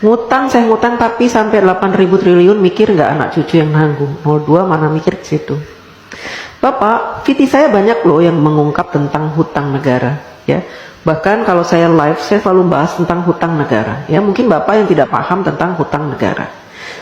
Ngutang, saya ngutang tapi sampai 8.000 triliun, mikir nggak anak cucu yang nanggung? 02 mana mikir ke situ. Bapak, VT saya banyak loh yang mengungkap tentang hutang negara, ya. Bahkan kalau saya live, saya selalu bahas tentang hutang negara. Ya, mungkin Bapak yang tidak paham tentang hutang negara.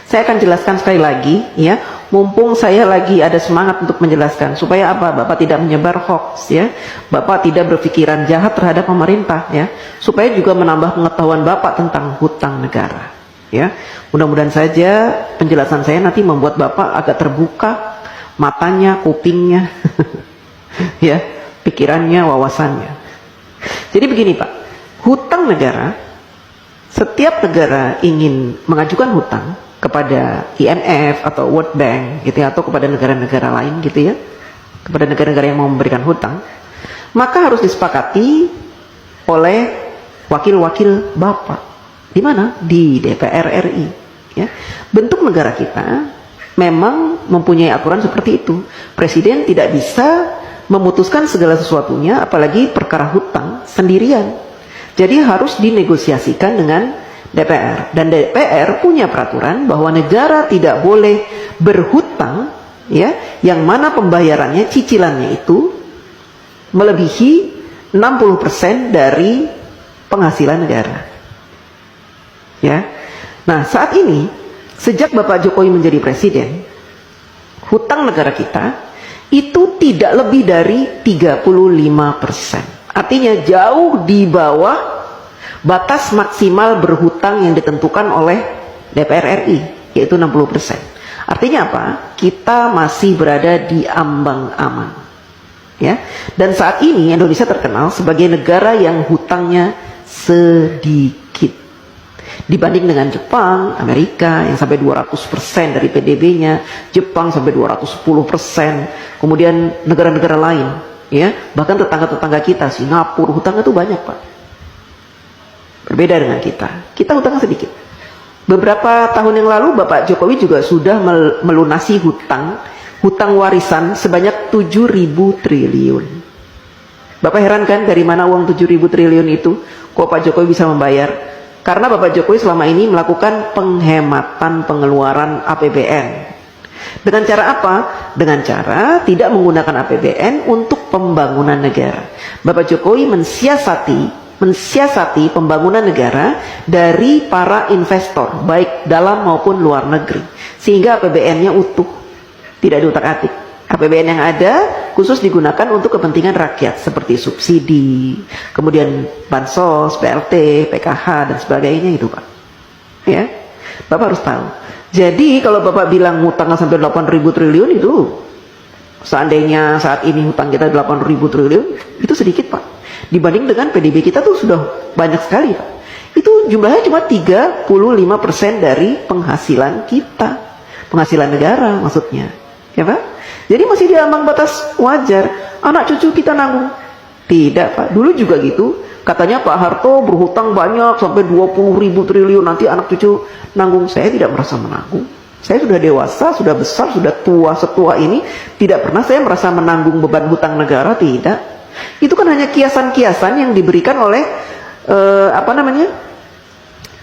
Saya akan jelaskan sekali lagi, ya. Mumpung saya lagi ada semangat untuk menjelaskan, supaya apa? Bapak tidak menyebar hoax, ya. Bapak tidak berpikiran jahat terhadap pemerintah, ya. Supaya juga menambah pengetahuan Bapak tentang hutang negara, ya. Mudah-mudahan saja penjelasan saya nanti membuat Bapak agak terbuka matanya, kupingnya, ya, pikirannya, wawasannya. Jadi begini Pak, hutang negara, setiap negara ingin mengajukan hutang kepada IMF atau World Bank gitu ya, atau kepada negara-negara lain gitu ya, kepada negara-negara yang mau memberikan hutang, maka harus disepakati oleh wakil-wakil Bapak. Di mana? Di DPR RI, ya. Bentuk negara kita memang mempunyai aturan seperti itu. Presiden tidak bisa memutuskan segala sesuatunya, apalagi perkara hutang sendirian. Jadi harus dinegosiasikan dengan DPR. Dan DPR punya peraturan bahwa negara tidak boleh berhutang, ya, yang mana pembayarannya, cicilannya itu melebihi 60% dari penghasilan negara. Ya. Nah, saat ini sejak Bapak Jokowi menjadi presiden, hutang negara kita itu tidak lebih dari 35%. Artinya jauh di bawah batas maksimal berhutang yang ditentukan oleh DPR RI, yaitu 60%. Artinya apa? Kita masih berada di ambang aman. Ya. Dan saat ini Indonesia terkenal sebagai negara yang hutangnya sedikit. Dibanding dengan Jepang, Amerika yang sampai 200% dari PDB-nya, Jepang sampai 210%, kemudian negara-negara lain, ya, bahkan tetangga-tetangga kita, Singapura, hutangnya itu banyak Pak. Berbeda dengan kita hutangnya sedikit. Beberapa tahun yang lalu Bapak Jokowi juga sudah melunasi hutang warisan sebanyak 7.000 triliun. Bapak heran kan dari mana uang 7.000 triliun itu? Kok Pak Jokowi bisa membayar? Karena Bapak Jokowi selama ini melakukan penghematan pengeluaran APBN. Dengan cara apa? Dengan cara tidak menggunakan APBN untuk pembangunan negara. Bapak Jokowi mensiasati pembangunan negara dari para investor, baik dalam maupun luar negeri. Sehingga APBN-nya utuh, tidak diutak-atik. APBN yang ada khusus digunakan untuk kepentingan rakyat seperti subsidi, kemudian bansos, BLT, PKH dan sebagainya itu Pak. Ya, Bapak harus tahu. Jadi kalau Bapak bilang hutangnya sampai 8.000 triliun itu, seandainya saat ini hutang kita 8.000 triliun, itu sedikit Pak. Dibanding dengan PDB kita tuh sudah banyak sekali Pak. Itu jumlahnya cuma 35% dari penghasilan kita, penghasilan negara maksudnya, ya Pak. Jadi masih di ambang batas wajar. Anak cucu kita nanggung. Tidak Pak, dulu juga gitu. Katanya Pak Harto berhutang banyak sampai 20.000 triliun, nanti anak cucu nanggung. Saya tidak merasa menanggung. Saya sudah dewasa, sudah besar, sudah tua, setua ini, tidak pernah saya merasa menanggung beban hutang negara, tidak. Itu kan hanya kiasan-kiasan yang diberikan oleh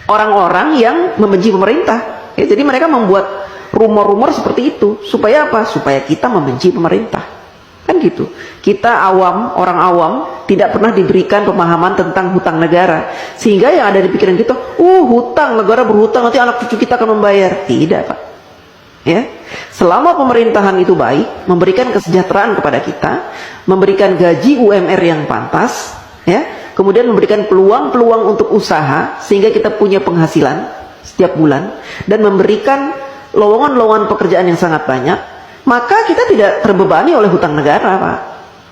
orang-orang yang membenci pemerintah. Ya, jadi mereka membuat rumor-rumor seperti itu supaya apa? Supaya kita membenci pemerintah, kan gitu. Kita awam, orang awam, tidak pernah diberikan pemahaman tentang hutang negara, sehingga yang ada di pikiran kita, hutang, negara berhutang, nanti anak cucu kita akan membayar. Tidak Pak, ya. Selama pemerintahan itu baik, memberikan kesejahteraan kepada kita, memberikan gaji UMR yang pantas, ya, kemudian memberikan peluang-peluang untuk usaha sehingga kita punya penghasilan setiap bulan, dan memberikan lowongan-lowongan pekerjaan yang sangat banyak, maka kita tidak terbebani oleh hutang negara Pak.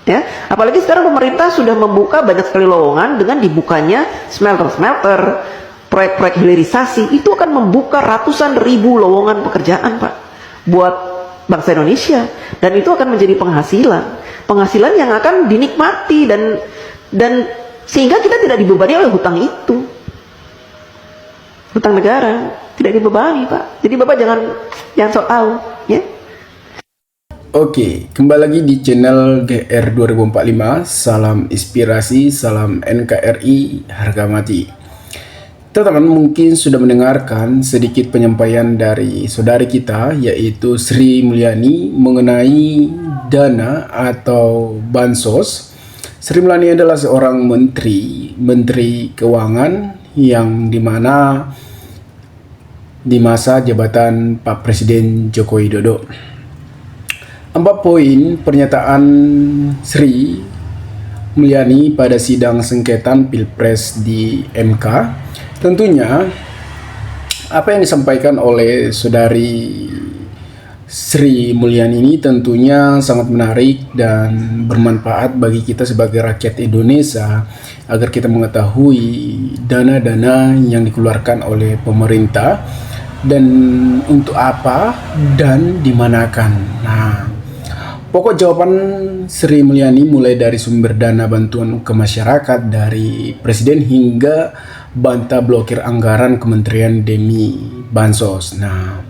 Ya, apalagi sekarang pemerintah sudah membuka banyak sekali lowongan dengan dibukanya smelter-smelter, proyek-proyek hilirisasi, itu akan membuka ratusan ribu lowongan pekerjaan Pak buat bangsa Indonesia, dan itu akan menjadi penghasilan yang akan dinikmati dan sehingga kita tidak dibebani oleh hutang itu. Hutang negara tidak dibebani Pak. Jadi Bapak jangan sok tahu, ya. Oke, kembali lagi di channel GR 2045. Salam inspirasi, salam NKRI, harga mati. Teman-teman mungkin sudah mendengarkan sedikit penyampaian dari saudari kita, yaitu Sri Mulyani, mengenai dana atau bansos. Sri Mulyani adalah seorang menteri keuangan yang dimana di masa jabatan Pak Presiden Joko Widodo. 4 poin pernyataan Sri Mulyani pada sidang sengketa Pilpres di MK. Tentunya apa yang disampaikan oleh saudari Sri Mulyani ini tentunya sangat menarik dan bermanfaat bagi kita sebagai rakyat Indonesia agar kita mengetahui dana-dana yang dikeluarkan oleh pemerintah dan untuk apa dan dimanakan. Nah, pokok jawaban Sri Mulyani mulai dari sumber dana bantuan ke masyarakat dari Presiden hingga bantah blokir anggaran kementerian demi bansos. Nah,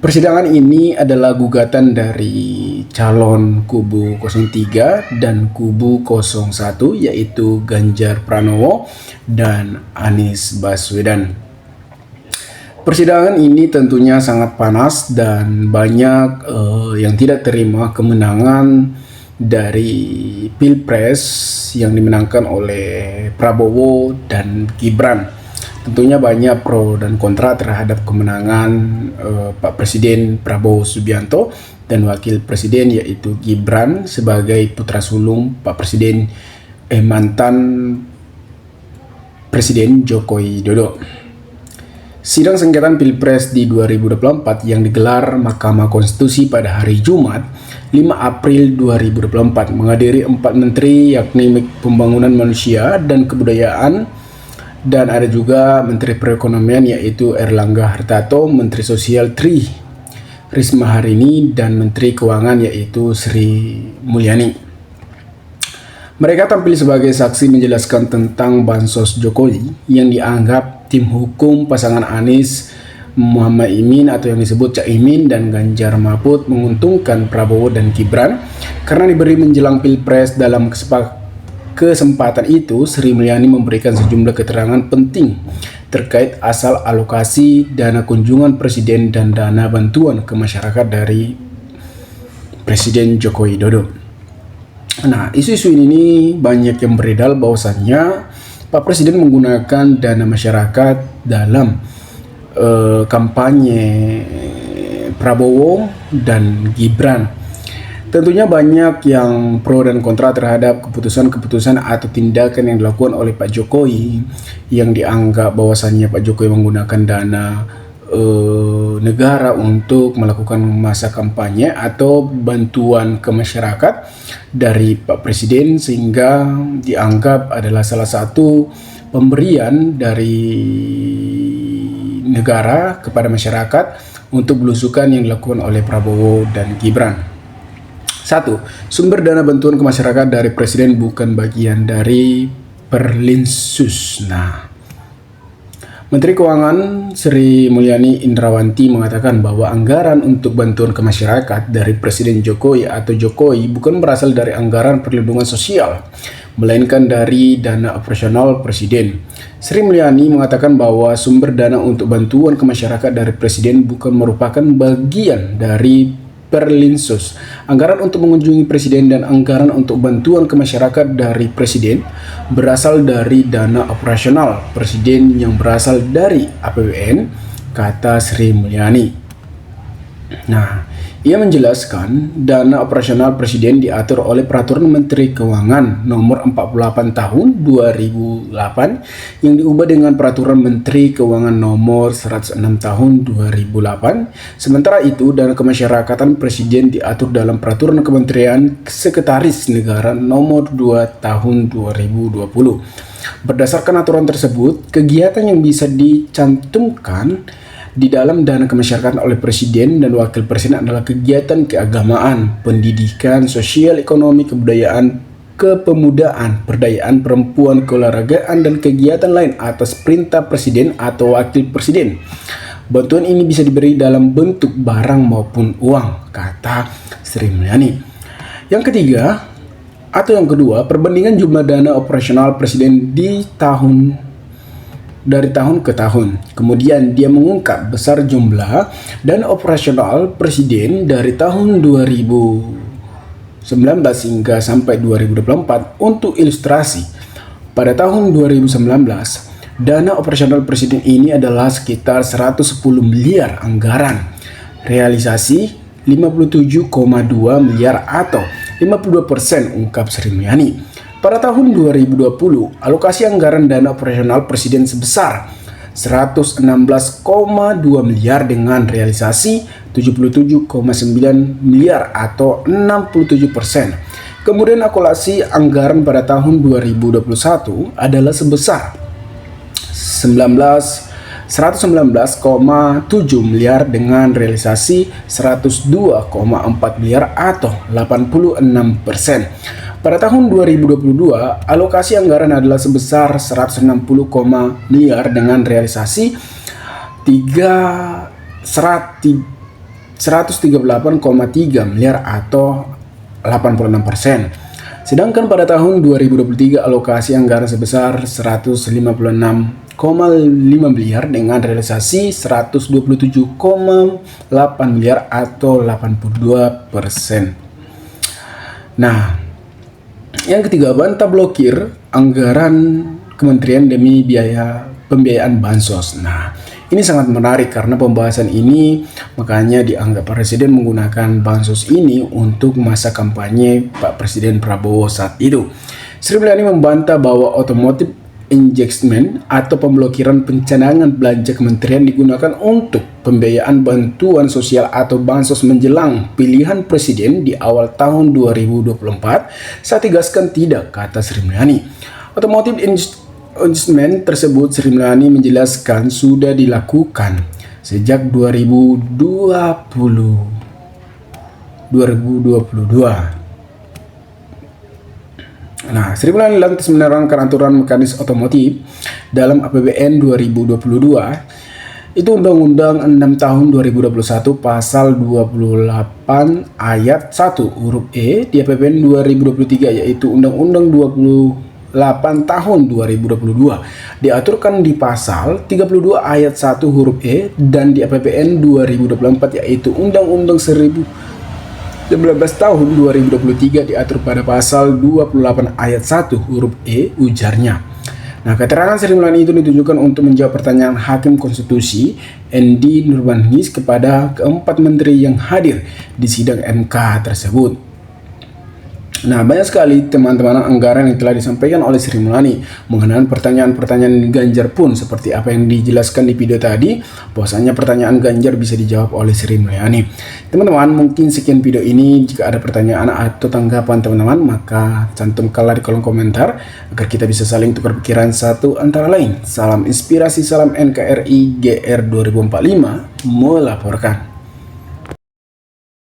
persidangan ini adalah gugatan dari calon kubu 03 dan kubu 01, yaitu Ganjar Pranowo dan Anies Baswedan. Persidangan ini tentunya sangat panas dan banyak yang tidak terima kemenangan dari Pilpres yang dimenangkan oleh Prabowo dan Gibran. Tentunya banyak pro dan kontra terhadap kemenangan Pak Presiden Prabowo Subianto dan Wakil Presiden yaitu Gibran sebagai putra sulung Pak Presiden mantan Presiden Joko Widodo. Sidang sengketa Pilpres di 2024 yang digelar Mahkamah Konstitusi pada hari Jumat 5 April 2024 menghadiri 4 menteri yakni Pembangunan Manusia dan Kebudayaan, dan ada juga Menteri Perekonomian yaitu Erlangga Hartarto, Menteri Sosial Tri Risma Harini, dan Menteri Keuangan yaitu Sri Mulyani. Mereka tampil sebagai saksi menjelaskan tentang bansos Jokowi yang dianggap tim hukum pasangan Anies Muhammad Imin atau yang disebut Caimin dan Ganjar Mahfud menguntungkan Prabowo dan Gibran karena diberi menjelang Pilpres. Dalam kesempatan itu, Sri Mulyani memberikan sejumlah keterangan penting terkait asal alokasi dana kunjungan Presiden dan dana bantuan ke masyarakat dari Presiden Joko Widodo. Nah, isu-isu ini banyak yang beredar bahwasannya Pak Presiden menggunakan dana masyarakat dalam kampanye Prabowo dan Gibran. Tentunya banyak yang pro dan kontra terhadap keputusan-keputusan atau tindakan yang dilakukan oleh Pak Jokowi yang dianggap bahwasannya Pak Jokowi menggunakan dana negara untuk melakukan masa kampanye atau bantuan ke masyarakat dari Pak Presiden, sehingga dianggap adalah salah satu pemberian dari negara kepada masyarakat untuk belusukan yang dilakukan oleh Prabowo dan Gibran. 1. Sumber dana bantuan ke masyarakat dari Presiden bukan bagian dari Perlinsus. Nah, Menteri Keuangan Sri Mulyani Indrawanti mengatakan bahwa anggaran untuk bantuan ke masyarakat dari Presiden Jokowi atau Jokowi bukan berasal dari anggaran perlindungan sosial, melainkan dari dana operasional Presiden. Sri Mulyani mengatakan bahwa sumber dana untuk bantuan ke masyarakat dari Presiden bukan merupakan bagian dari Perlinsos. Anggaran untuk mengunjungi Presiden dan anggaran untuk bantuan ke masyarakat dari Presiden berasal dari dana operasional Presiden yang berasal dari APBN, kata Sri Mulyani. Nah, ia menjelaskan dana operasional Presiden diatur oleh Peraturan Menteri Keuangan Nomor 48 Tahun 2008 yang diubah dengan Peraturan Menteri Keuangan Nomor 106 Tahun 2008. Sementara itu, dana kemasyarakatan Presiden diatur dalam Peraturan Kementerian Sekretaris Negara Nomor 2 Tahun 2020. Berdasarkan aturan tersebut, kegiatan yang bisa dicantumkan di dalam dana kemasyarakatan oleh Presiden dan Wakil Presiden adalah kegiatan keagamaan, pendidikan, sosial, ekonomi, kebudayaan, kepemudaan, perdayaan perempuan, keolahragaan, dan kegiatan lain atas perintah Presiden atau Wakil Presiden. Bantuan ini bisa diberi dalam bentuk barang maupun uang, kata Sri Mulyani. Yang kedua, perbandingan jumlah dana operasional Presiden di tahun dari tahun ke tahun. Kemudian dia mengungkap besar jumlah dana operasional presiden dari tahun 2019 hingga sampai 2024. Untuk ilustrasi, pada tahun 2019, dana operasional presiden ini adalah sekitar 110 miliar anggaran. Realisasi 57,2 miliar atau 52%, ungkap Sri Mulyani. Pada tahun 2020, alokasi anggaran dana operasional presiden sebesar 116,2 miliar dengan realisasi 77,9 miliar atau 67%. Kemudian alokasi anggaran pada tahun 2021 adalah sebesar 119,7 miliar dengan realisasi 102,4 miliar atau 86%. Pada tahun 2022, alokasi anggaran adalah sebesar 160 miliar dengan realisasi 138,3 miliar atau 86%. Sedangkan pada tahun 2023 alokasi anggaran sebesar 156,5 miliar dengan realisasi 127,8 miliar atau 82%. Nah, yang ketiga, bantah blokir anggaran kementerian demi pembiayaan bansos. Nah, ini sangat menarik karena pembahasan ini makanya dianggap Presiden menggunakan bansos ini untuk masa kampanye Pak Presiden Prabowo saat itu. Sri Mulyani membantah bahwa automatic injectment atau pemblokiran pencanangan belanja kementerian digunakan untuk pembiayaan bantuan sosial atau bansos menjelang pilihan presiden di awal tahun 2024. Saya tegaskan tidak, kata Sri Mulyani. Automatic injectment tersebut, Sri Mulyani menjelaskan, sudah dilakukan sejak 2022. Nah, Sri Mulyani lantas menerangkan aturan mekanis otomotif dalam APBN 2022 itu Undang-Undang 6 tahun 2021 pasal 28 ayat 1 huruf E di APBN 2023, yaitu Undang-Undang 28 tahun 2022 diaturkan di pasal 32 ayat 1 huruf E, dan di APBN 2024 yaitu Undang-Undang 19 tahun 2023 diatur pada pasal 28 ayat 1 huruf E, ujarnya. Nah, keterangan Sri Mulyani itu ditujukan untuk menjawab pertanyaan Hakim Konstitusi Endi Nurbanis kepada keempat menteri yang hadir di sidang MK tersebut. Nah, banyak sekali teman-teman anggaran yang telah disampaikan oleh Sri Mulyani mengenai pertanyaan-pertanyaan Ganjar pun seperti apa yang dijelaskan di video tadi, bahwasanya pertanyaan Ganjar bisa dijawab oleh Sri Mulyani. Teman-teman, mungkin sekian video ini. Jika ada pertanyaan atau tanggapan teman-teman, maka cantumkanlah di kolom komentar agar kita bisa saling tukar pikiran satu antara lain. Salam inspirasi, salam NKRI GR 2045 melaporkan.